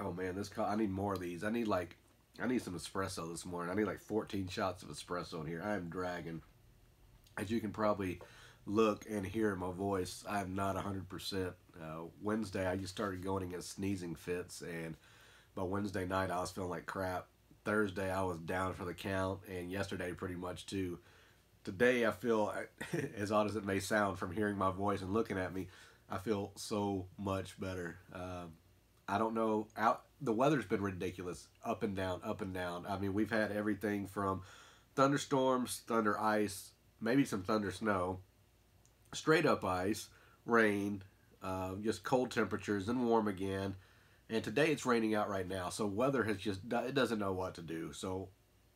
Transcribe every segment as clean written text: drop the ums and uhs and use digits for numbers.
Oh man, I need more of these. I need some espresso this morning. I need like 14 shots of espresso in here. I am dragging. As you can probably look and hear in my voice, I'm not 100%. Wednesday, I just started going against sneezing fits, and by Wednesday night, I was feeling like crap. Thursday, I was down for the count, and yesterday, pretty much too. Today, I feel, as odd as it may sound from hearing my voice and looking at me, I feel so much better. I don't know. The weather's been ridiculous, up and down, up and down. I mean, we've had everything from thunderstorms, thunder ice, maybe some thunder snow, straight up ice, rain, just cold temperatures, then warm again. And today it's raining out right now, so weather has just it doesn't know what to do. So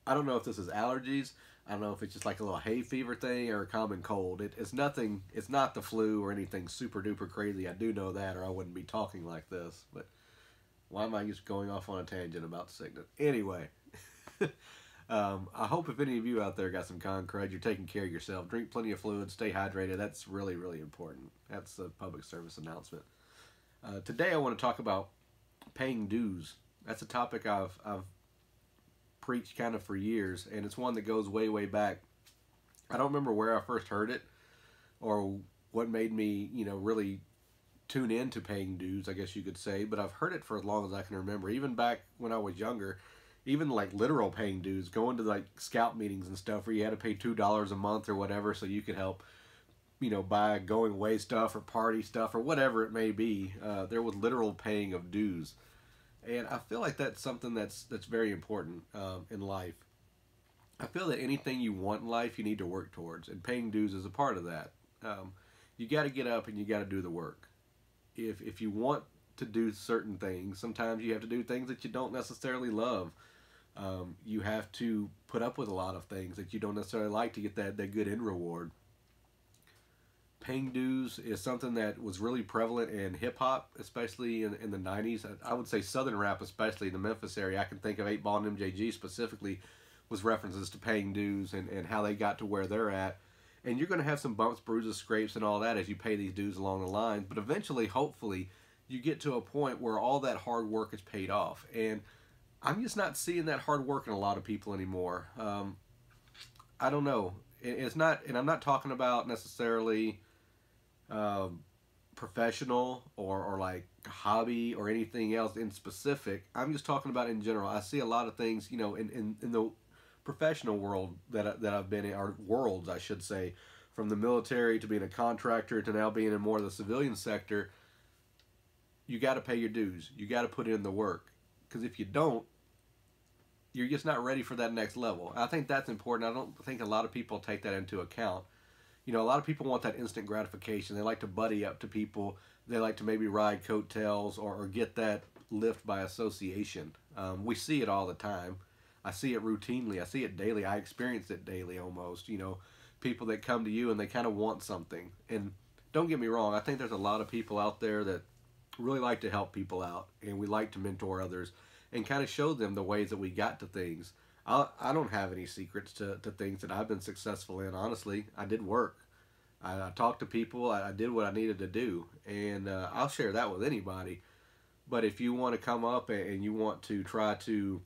I don't know if this is allergies. I don't know if it's just like a little hay fever thing or a common cold. It's nothing. It's not the flu or anything super duper crazy. I do know that, or I wouldn't be talking like this. But why am I just going off on a tangent about sickness? Anyway, I hope if any of you out there got some con crud, you're taking care of yourself. Drink plenty of fluid, stay hydrated. That's really, really important. That's a public service announcement. Today I want to talk about paying dues. That's a topic I've preached kind of for years, and it's one that goes way, way back. I don't remember where I first heard it or what made me, really tune in to paying dues, I guess you could say, but I've heard it for as long as I can remember. Even back when I was younger, even like literal paying dues, going to like scout meetings and stuff where you had to pay $2 a month or whatever so you could help, buy going away stuff or party stuff or whatever it may be. There was literal paying of dues. And I feel like that's something that's very important in life. I feel that anything you want in life, you need to work towards, and paying dues is a part of that. You got to get up and you got to do the work. If you want to do certain things, sometimes you have to do things that you don't necessarily love. You have to put up with a lot of things that you don't necessarily like to get that good end reward. Paying dues is something that was really prevalent in hip hop, especially in the 90s. I would say Southern rap, especially in the Memphis area. I can think of 8 Ball and MJG specifically was references to paying dues and how they got to where they're at. And you're going to have some bumps, bruises, scrapes, and all that as you pay these dues along the line. But eventually, hopefully, you get to a point where all that hard work is paid off. And I'm just not seeing that hard work in a lot of people anymore. I don't know. It's not, and I'm not talking about necessarily professional or like hobby or anything else in specific. I'm just talking about in general. I see a lot of things, in the professional world that I've been in, or worlds, I should say, from the military to being a contractor to now being in more of the civilian sector. You got to pay your dues. You got to put in the work. Because if you don't, you're just not ready for that next level. I think that's important. I don't think a lot of people take that into account. A lot of people want that instant gratification. They like to buddy up to people. They like to maybe ride coattails or get that lift by association. We see it all the time. I see it routinely. I see it daily. I experience it daily almost. People that come to you and they kind of want something. And don't get me wrong, I think there's a lot of people out there that really like to help people out, and we like to mentor others and kind of show them the ways that we got to things. I don't have any secrets to things that I've been successful in. Honestly, I did work. I talked to people. I did what I needed to do, and I'll share that with anybody. But if you want to come up and you want to try to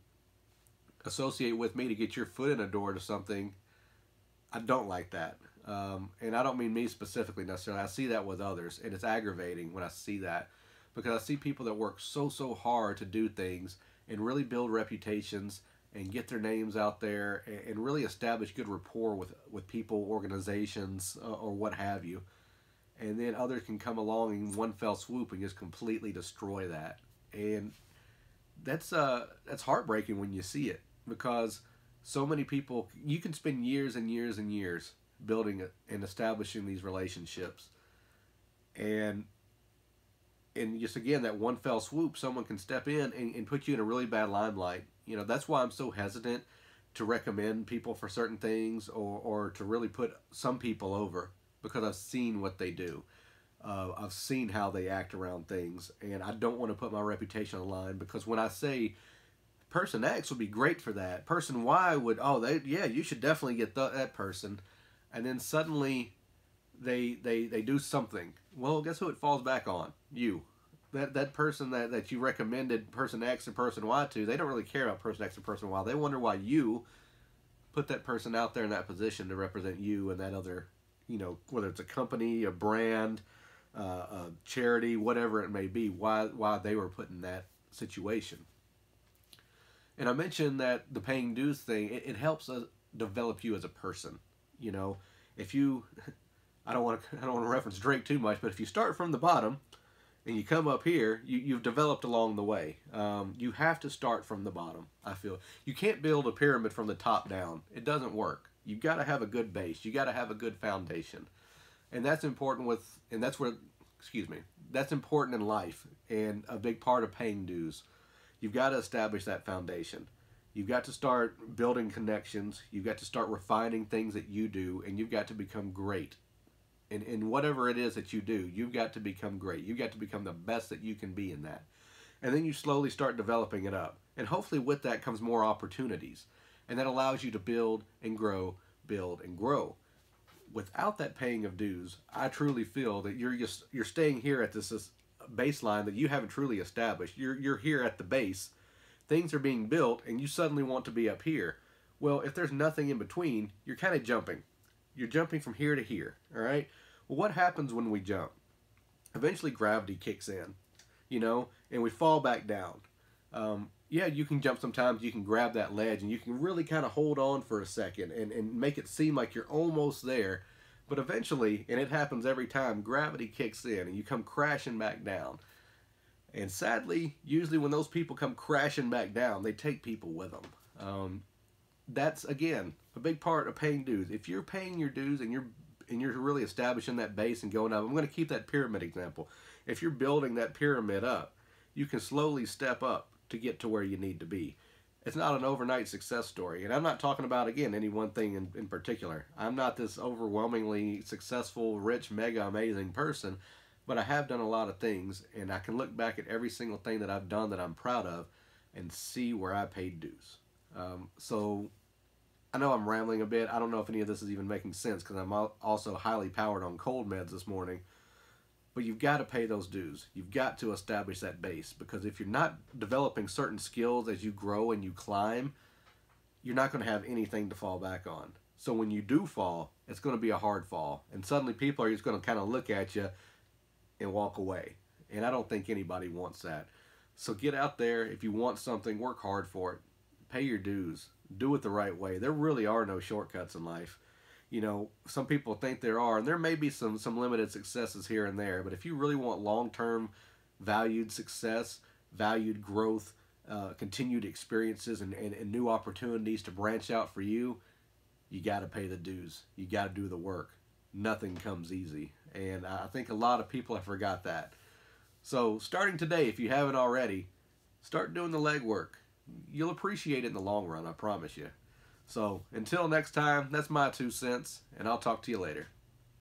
associate with me to get your foot in a door to something, I don't like that. And I don't mean me specifically necessarily. I see that with others, and it's aggravating when I see that, because I see people that work so hard to do things and really build reputations and get their names out there and really establish good rapport with people, organizations, or what have you. And then others can come along in one fell swoop and just completely destroy that. And that's heartbreaking when you see it, because so many people, you can spend years and years and years building it and establishing these relationships, and just again, that one fell swoop, someone can step in and put you in a really bad limelight. That's why I'm so hesitant to recommend people for certain things, or to really put some people over, because I've seen what they do. I've seen how they act around things, and I don't want to put my reputation on the line, because when I say person X would be great for that, person Y would, you should definitely get that person, and then suddenly they do something. Well, guess who it falls back on? You. that person that you recommended person X and person Y to, they don't really care about person X and person Y. They wonder why you put that person out there in that position to represent you and that other, whether it's a company, a brand, a charity, whatever it may be, why they were put in that situation. And I mentioned that the paying dues thing, it helps us develop you as a person. If you, I don't want to reference Drake too much, but if you start from the bottom and you come up here, you've developed along the way. You have to start from the bottom, I feel. You can't build a pyramid from the top down. It doesn't work. You've got to have a good base. You got to have a good foundation. And that's important that's important in life and a big part of paying dues. You've got to establish that foundation. You've got to start building connections. You've got to start refining things that you do, and you've got to become great. In whatever it is that you do, you've got to become great. You've got to become the best that you can be in that. And then you slowly start developing it up. And hopefully with that comes more opportunities. And that allows you to build and grow, build and grow. Without that paying of dues, I truly feel that you're staying here at this baseline that you haven't truly established. You're here at the base. Things are being built, and you suddenly want to be up here. Well, if there's nothing in between, you're kind of jumping. You're jumping from here to here, all right? Well, what happens when we jump? Eventually gravity kicks in, and we fall back down. Yeah, you can jump sometimes. You can grab that ledge, and you can really kind of hold on for a second and make it seem like you're almost there. But eventually, and it happens every time, gravity kicks in, and you come crashing back down. And sadly, usually when those people come crashing back down, they take people with them. That's, again, a big part of paying dues. If you're paying your dues and you're really establishing that base and going up, I'm going to keep that pyramid example. If you're building that pyramid up, you can slowly step up to get to where you need to be. It's not an overnight success story. And I'm not talking about, again, any one thing in particular. I'm not this overwhelmingly successful, rich, mega amazing person, but I have done a lot of things, and I can look back at every single thing that I've done that I'm proud of and see where I paid dues. So I know I'm rambling a bit. I don't know if any of this is even making sense because I'm also highly powered on cold meds this morning. But you've got to pay those dues. You've got to establish that base, because if you're not developing certain skills as you grow and you climb, you're not going to have anything to fall back on. So when you do fall, it's going to be a hard fall. And suddenly people are just going to kind of look at you and walk away. And I don't think anybody wants that. So get out there. If you want something, work hard for it. Pay your dues. Do it the right way. There really are no shortcuts in life. Some people think there are, and there may be some limited successes here and there, but if you really want long-term valued success, valued growth, continued experiences, and new opportunities to branch out for you, you got to pay the dues. You got to do the work. Nothing comes easy, and I think a lot of people have forgot that. So starting today, if you haven't already, start doing the legwork. You'll appreciate it in the long run, I promise you. So until next time, that's my 2 cents, and I'll talk to you later.